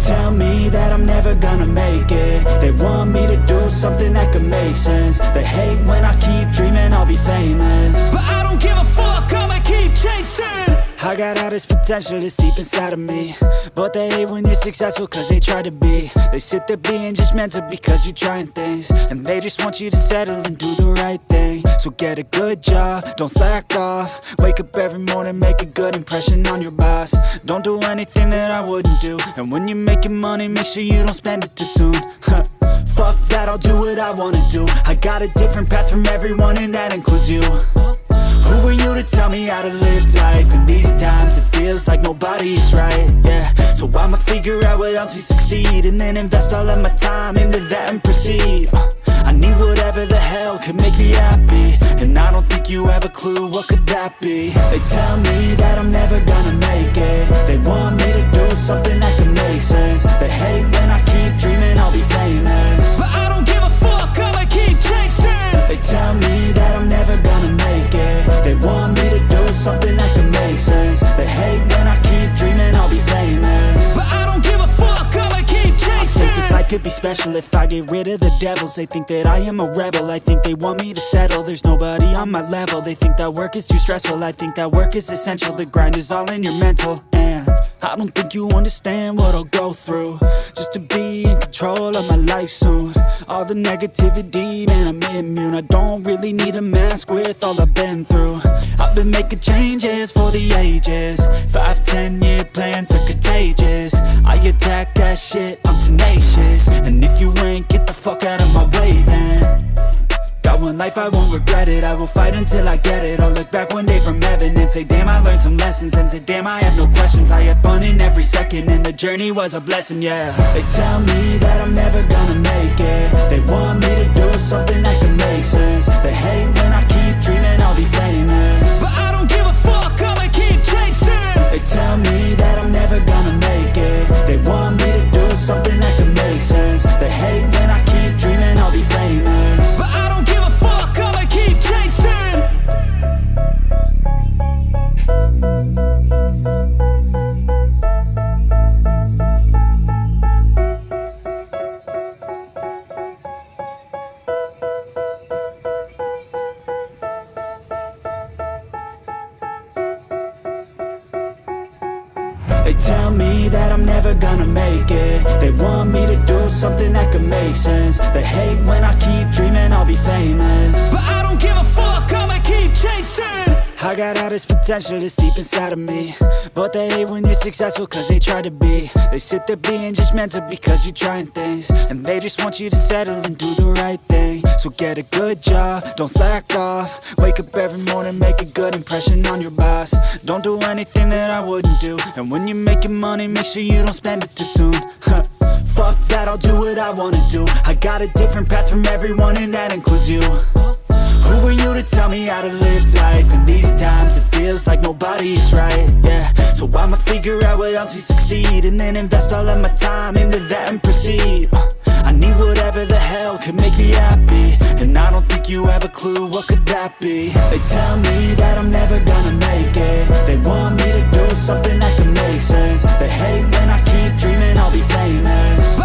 tell me that I'm never gonna make it. They want me to do something that could make sense. They hate when I keep dreaming I'll be famous, but I don't give a fuck, I'ma keep chasing. I got all this potential that's deep inside of me, but they hate when you're successful cause they try to be. They sit there being judgmental because you're trying things, and they just want you to settle and do the right thing. So get a good job, don't slack off. Wake up every morning, make a good impression on your boss. Don't do anything that I wouldn't do, and when you're making money, make sure you don't spend it too soon. Fuck that, I'll do what I wanna do. I got a different path from everyone, and that includes you. Who are you to tell me how to live life? In these times it feels like nobody's right, yeah. So I'ma figure out what else we succeed, and then invest all of my time into that and proceed. I need whatever the hell could make me happy, and I don't think you have a clue what could that be. They tell me that I'm never gonna make it. They want me to do something that could make sense. They hate when I keep dreaming I'll be famous, but I don't give a fuck, I'ma keep chasing. They tell me that I'm never gonna make it. They want me to do something that could make sense. They hate when I keep dreaming I'll be famous, but I don't give a fuck, I'ma keep chasing. I think this life could be special if I get rid of the devils. They think that I am a rebel, I think they want me to settle. There's nobody on my level, they think that work is too stressful. I think that work is essential, the grind is all in your mental. And I don't think you understand what I'll go through just to be in control of my life soon. All the negativity, man, I'm immune. I don't really need a mask with all I've been through. I've been making changes for the ages. 5-10 year plans are contagious. I attack that shit, I'm tenacious. And if you ain't, get the fuck out of my way then. Got one life, I won't regret it. I will fight until I get it. I'll look back one day from heaven and say, damn, I learned some lessons. And say, damn, I have no questions. I had fun in every second, and the journey was a blessing, yeah. They tell me that I'm never gonna make it. They want me to do something that could make sense. They hate when I keep dreaming I'll be famous, but I don't give a fuck, I'ma keep chasing. They tell me that I'm never gonna make it. They want me to do something that could make sense. They hate when I keep dreaming I'll be famous, but I don't give a fuck, I'ma keep chasing. They tell me that I'm never gonna make it. They want me to do something that could make sense. They hate when I keep dreaming I'll be famous, but I don't give a fuck, I'ma keep chasing. I got all this potential that's deep inside of me, but they hate when you're successful cause they try to be. They sit there being judgmental because you're trying things, and they just want you to settle and do the right thing. So get a good job, don't slack off. Wake up every morning, make a good impression on your boss. Don't do anything that I wouldn't do, and when you're making money, make sure you don't spend it too soon. Fuck that, I'll do what I wanna do. I got a different path from everyone, and that includes you. Who are you to tell me how to live life? In these times it feels like nobody's right, yeah. So I'ma figure out what else we succeed, and then invest all of my time into that and proceed. I need whatever the hell could make me happy, and I don't think you have a clue what could that be. They tell me that I'm never gonna make it. They want me to do something that could make sense. They hate when I keep dreaming I'll be famous,